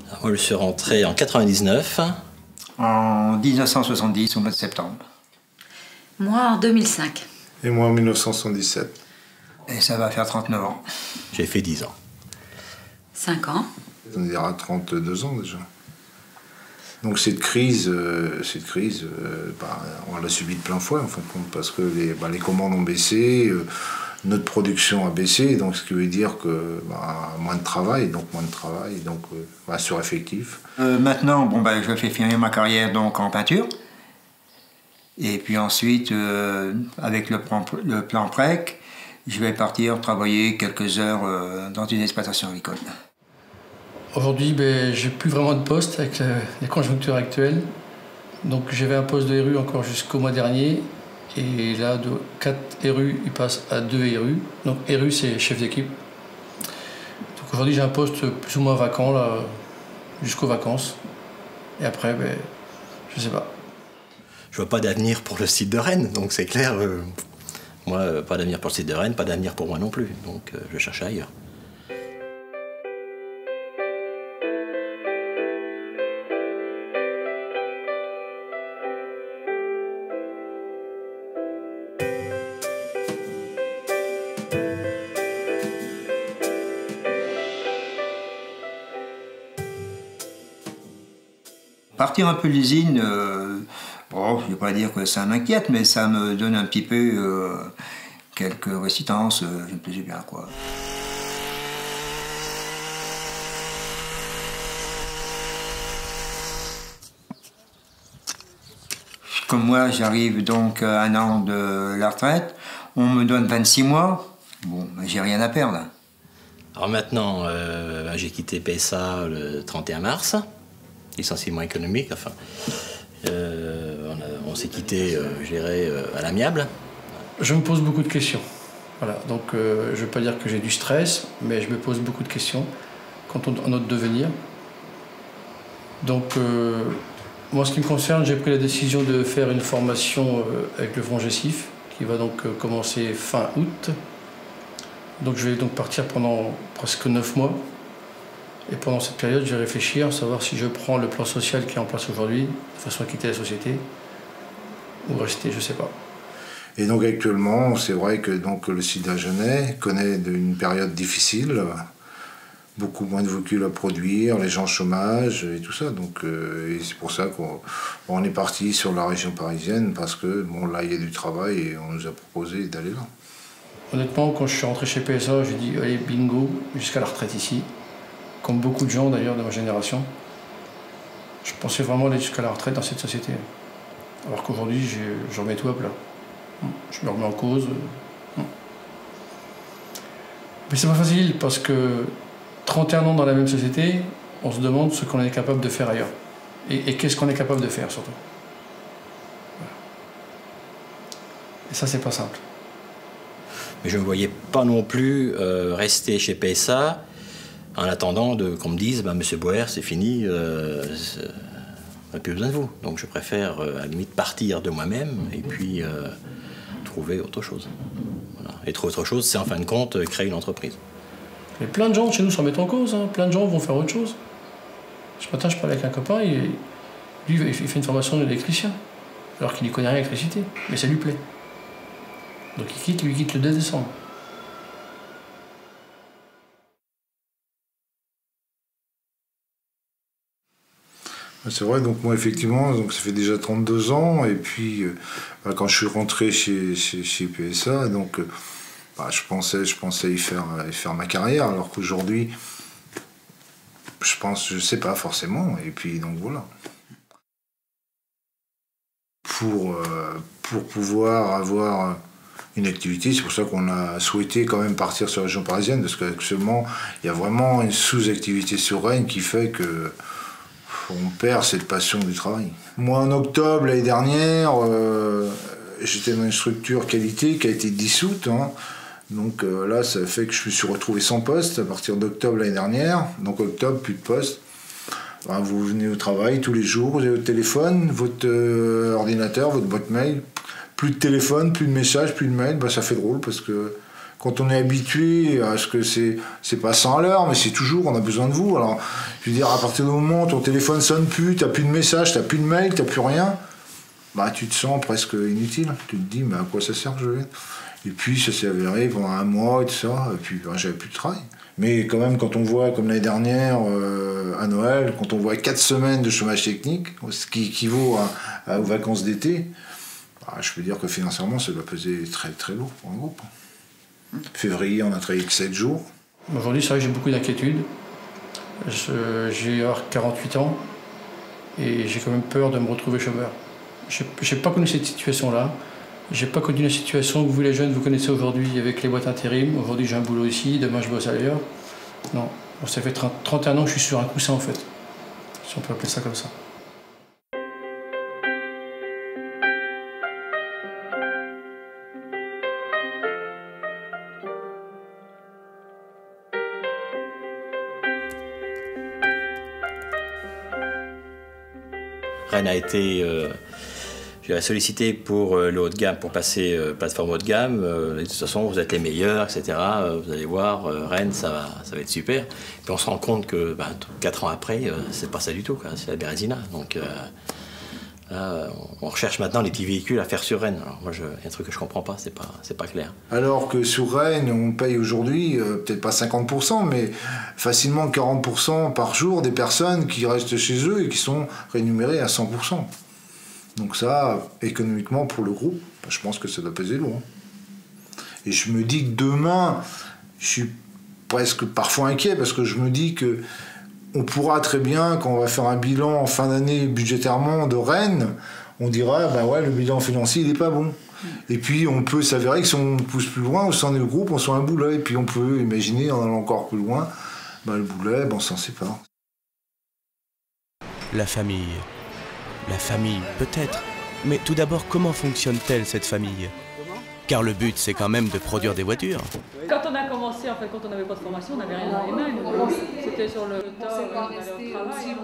Moi, je suis rentré en 99. En 1970, au mois de septembre. Moi, en 2005. Et moi, en 1977. Et ça va faire 39 ans. J'ai fait 10 ans. 5 ans. On dira 32 ans déjà. Donc cette crise, on l'a subie de plein fouet en fin de compte, parce que les commandes ont baissé, notre production a baissé, donc ce qui veut dire que moins de travail, donc sureffectif. Maintenant, je fais finir ma carrière donc en peinture. Et puis ensuite, avec le plan PREC, je vais partir travailler quelques heures dans une exploitation agricole. Aujourd'hui, j'ai plus vraiment de poste avec les conjonctures actuelles. Donc j'avais un poste de RU encore jusqu'au mois dernier. Et là, de 4 RU, il passe à 2 RU. Donc RU, c'est chef d'équipe. Donc aujourd'hui, j'ai un poste plus ou moins vacant, là, jusqu'aux vacances. Et après, je sais pas. Je vois pas d'avenir pour le site de Rennes, donc c'est clair. Moi, pas d'avenir pour le site de Rennes, pas d'avenir pour moi non plus. Donc je cherche ailleurs. Partir un peu de l'usine, je ne vais pas dire que ça m'inquiète, mais ça me donne un petit peu quelques résistances, je me plaisais bien, quoi. Comme moi, j'arrive donc à 1 an de la retraite, on me donne 26 mois, j'ai rien à perdre. Alors maintenant, j'ai quitté PSA le 31 mars. Licenciement économique, enfin, on s'est quitté, je dirais, à l'amiable. Je me pose beaucoup de questions. Voilà, donc je ne vais pas dire que j'ai du stress, mais je me pose beaucoup de questions quant à notre devenir. Donc, moi, ce qui me concerne, j'ai pris la décision de faire une formation avec le FONGECIF, qui va donc commencer fin août. Donc, je vais donc partir pendant presque 9 mois. Et pendant cette période, je vais réfléchir à savoir si je prends le plan social qui est en place aujourd'hui, de façon à quitter la société, ou rester, je ne sais pas. Et donc actuellement, c'est vrai que le site d'Agenais connaît une période difficile, beaucoup moins de véhicules à produire, les gens au chômage et tout ça. Donc, et c'est pour ça qu'on est parti sur la région parisienne, parce que là, il y a du travail et on nous a proposé d'aller là. Honnêtement, quand je suis rentré chez PSA, j'ai dit allez, bingo, jusqu'à la retraite ici. Comme beaucoup de gens d'ailleurs de ma génération, je pensais vraiment aller jusqu'à la retraite dans cette société. Alors qu'aujourd'hui, je remets tout à plat. Je me remets en cause. Mais c'est pas facile parce que 31 ans dans la même société, on se demande ce qu'on est capable de faire ailleurs. Et qu'est-ce qu'on est capable de faire surtout. Voilà. Et ça, c'est pas simple. Mais je ne me voyais pas non plus rester chez PSA en attendant qu'on me dise Monsieur Boer, c'est fini, on n'a plus besoin de vous. Donc je préfère à la limite partir de moi-même et puis trouver autre chose. Voilà. Et trouver autre chose, c'est en fin de compte créer une entreprise. Mais plein de gens chez nous se remettent en cause, hein. Plein de gens vont faire autre chose. Ce matin, je parlais avec un copain, lui, il fait une formation d'électricien, alors qu'il n'y connaît rien à l'électricité, mais ça lui plaît. Donc lui quitte le 2 décembre. C'est vrai, donc moi effectivement, donc ça fait déjà 32 ans, et puis quand je suis rentré chez PSA, donc je pensais y faire ma carrière, alors qu'aujourd'hui, je sais pas forcément, et puis donc voilà. Pour pouvoir avoir une activité, c'est pour ça qu'on a souhaité quand même partir sur la région parisienne, parce qu'actuellement, il y a vraiment une sous-activité sur Rennes qui fait que on perd cette passion du travail. Moi, en octobre l'année dernière, j'étais dans une structure qualité qui a été dissoute. Hein. Donc là, ça fait que je me suis retrouvé sans poste à partir d'octobre l'année dernière. Donc octobre, plus de poste. Vous venez au travail tous les jours, vous avez votre téléphone, votre ordinateur, votre boîte mail. Plus de téléphone, plus de messages, plus de mails. Ça fait drôle parce que quand on est habitué à ce que c'est pas 100 à l'heure, mais c'est toujours, on a besoin de vous. Alors, je veux dire, à partir du moment où ton téléphone sonne plus, t'as plus de messages, t'as plus de mails, t'as plus rien, bah tu te sens presque inutile. Tu te dis, mais à quoi ça sert que je vienne? Et puis ça s'est avéré pendant un mois et tout ça, et puis ben, j'avais plus de travail. Mais quand même, quand on voit, comme l'année dernière, à Noël, quand on voit 4 semaines de chômage technique, ce qui équivaut aux vacances d'été, bah, je peux dire que financièrement, ça doit peser très très lourd pour un groupe. Février, on a travaillé que 7 jours. Aujourd'hui, c'est vrai que j'ai beaucoup d'inquiétudes. J'ai 48 ans et j'ai quand même peur de me retrouver chômeur. Je n'ai pas connu cette situation-là. J'ai pas connu la situation que vous les jeunes vous connaissez aujourd'hui avec les boîtes intérim. Aujourd'hui j'ai un boulot ici, demain je bosse ailleurs. Non, bon, ça fait 31 ans que je suis sur un coussin en fait. Si on peut appeler ça comme ça. Rennes a été sollicité pour le haut de gamme, pour passer plateforme haut de gamme. De toute façon, vous êtes les meilleurs, etc. Vous allez voir, Rennes, ça va être super. Puis on se rend compte que 4 ans après, c'est pas ça du tout, c'est la Bérésina. Donc là, on recherche maintenant les petits véhicules à faire sur Rennes. Alors moi, il y a un truc que je comprends pas, c'est pas clair. Alors que sur Rennes, on paye aujourd'hui, peut-être pas 50%, mais facilement 40% par jour des personnes qui restent chez eux et qui sont rémunérées à 100%. Donc ça, économiquement, pour le groupe, je pense que ça doit peser lourd. Et je me dis que demain, je suis presque parfois inquiet, parce que je me dis que on pourra très bien, quand on va faire un bilan en fin d'année budgétairement de Rennes, on dira, ben ouais, le bilan financier, il n'est pas bon. Et puis, on peut s'avérer que si on pousse plus loin, au sein du groupe, on soit un boulet. Et puis, on peut imaginer, en allant encore plus loin, le boulet, on s'en sépare. La famille. La famille, peut-être. Mais tout d'abord, comment fonctionne-t-elle, cette famille? Car le but, c'est quand même de produire des voitures. Quand on a commencé, en fait, quand on n'avait pas de formation, on n'avait rien dans les mains. C'était sur le tas, on allait au travail.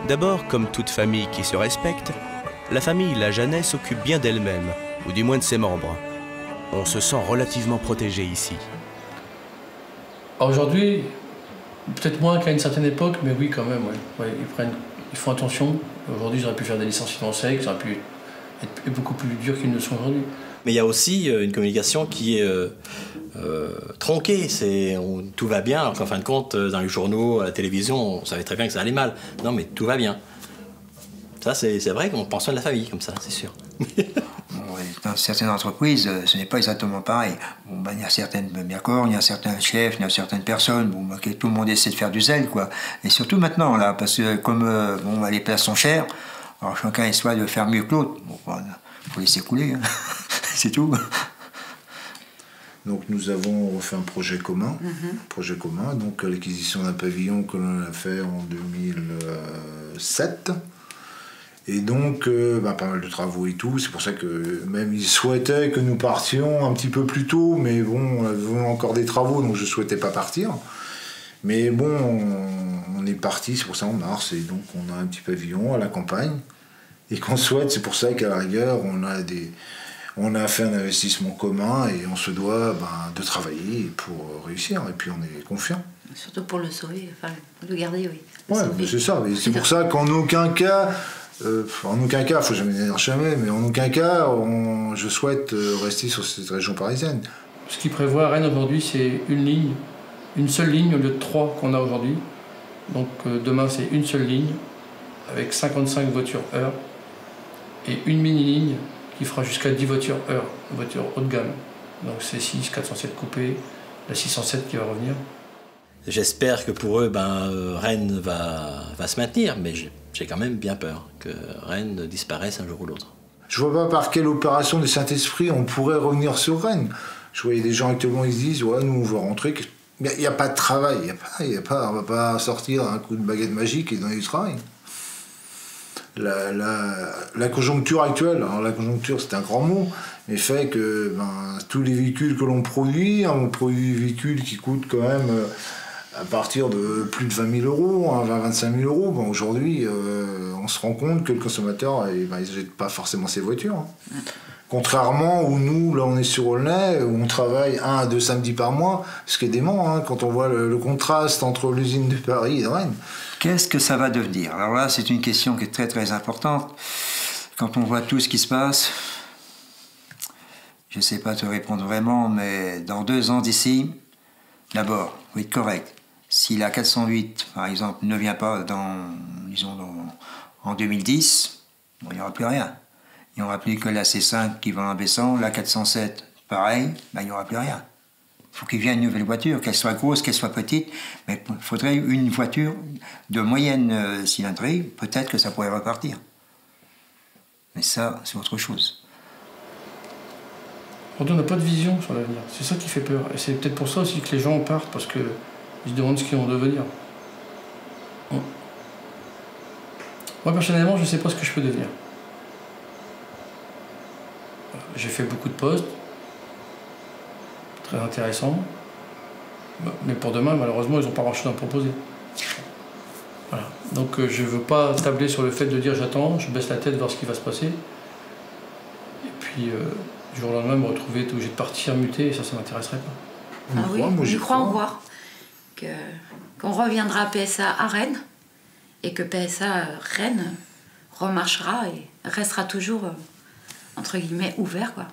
D'abord, comme toute famille qui se respecte, la famille Lajanais s'occupe bien d'elle-même, ou du moins de ses membres. On se sent relativement protégé ici. Aujourd'hui, peut-être moins qu'à une certaine époque, mais oui, quand même, ouais. Ils font attention. Aujourd'hui, ils auraient pu faire des licenciements secs, ils auraient pu être beaucoup plus durs qu'ils ne le sont aujourd'hui. Mais il y a aussi une communication qui est tronquée. Tout va bien, alors qu'en fin de compte, dans les journaux, à la télévision, on savait très bien que ça allait mal. Non, mais tout va bien. Ça, c'est vrai qu'on pense à la famille, comme ça, c'est sûr. Dans certaines entreprises, ce n'est pas exactement pareil. Il y a certaines accords, il y a certains chefs, il y a certaines personnes, tout le monde essaie de faire du zèle, quoi. Et surtout maintenant, là, parce que comme les places sont chères, alors chacun essaie de faire mieux que l'autre. Il faut laisser couler, hein. C'est tout. Donc nous avons refait un projet commun, donc l'acquisition d'un pavillon que l'on a fait en 2007. Et donc, pas mal de travaux et tout. C'est pour ça que même ils souhaitaient que nous partions un petit peu plus tôt, mais bon, on avait encore des travaux, donc je ne souhaitais pas partir. Mais bon, on est parti, c'est pour ça en mars, et donc on a un petit pavillon à la campagne. Et qu'on souhaite, c'est pour ça qu'à la rigueur, on a fait un investissement commun et on se doit de travailler pour réussir. Et puis on est confiant. Surtout pour le sauver, enfin le garder, oui. Ouais, c'est ça. Et c'est pour ça qu'en aucun cas, faut jamais dire jamais, mais en aucun cas, je souhaite rester sur cette région parisienne. Ce qui prévoit à Rennes aujourd'hui, c'est une seule ligne au lieu de 3 qu'on a aujourd'hui. Donc demain, c'est une seule ligne avec 55 voitures heure et une mini-ligne qui fera jusqu'à 10 voitures heure, une voiture haut de gamme. Donc c'est 6, 407 coupés, la 607 qui va revenir. J'espère que pour eux, Rennes va se maintenir, mais j'ai quand même bien peur que Rennes disparaisse un jour ou l'autre. Je vois pas par quelle opération du Saint-Esprit on pourrait revenir sur Rennes. Je voyais des gens actuellement, ils se disent, ouais, nous on veut rentrer. Il n'y a pas de travail, on ne va pas sortir un coup de baguette magique et donner du travail. La conjoncture actuelle, alors la conjoncture c'est un grand mot, mais fait que tous les véhicules que l'on produit, on produit des véhicules qui coûtent quand même à partir de plus de 20 000 euros, 25 000 euros. Aujourd'hui, on se rend compte que le consommateur, il ne jette pas forcément ses voitures. Contrairement où nous, là on est sur Aulnay, où on travaille 1 à 2 samedis par mois, ce qui est dément, hein, quand on voit le contraste entre l'usine de Paris et de Rennes. Qu'est-ce que ça va devenir? Alors là, c'est une question qui est très très importante. Quand on voit tout ce qui se passe, je ne sais pas te répondre vraiment, mais dans 2 ans d'ici, d'abord, il faut être correct. Si la 408, par exemple, ne vient pas en 2010, bon, il n'y aura plus rien. Il n'y aura plus que la C5 qui va en baissant, la 407, pareil, ben, il n'y aura plus rien. Il faut qu'il vienne une nouvelle voiture, qu'elle soit grosse, qu'elle soit petite, mais il faudrait une voiture de moyenne cylindrée, peut-être que ça pourrait repartir. Mais ça, c'est autre chose. On n'a pas de vision sur l'avenir, c'est ça qui fait peur. Et c'est peut-être pour ça aussi que les gens partent, parce qu'ils se demandent ce qu'ils vont devenir. Moi, personnellement, je ne sais pas ce que je peux devenir. J'ai fait beaucoup de postes, très intéressants, mais pour demain, malheureusement, ils n'ont pas grand-chose à me proposer. Voilà. Donc je ne veux pas tabler sur le fait de dire j'attends, je baisse la tête, voir ce qui va se passer. Et puis, du jour au lendemain, me retrouver obligé de partir, muter, et ça ne m'intéresserait pas. Ah oui, je crois en voir. Qu'on reviendra à PSA à Rennes, et que PSA Rennes remarchera et restera toujours, entre guillemets, ouvert, quoi.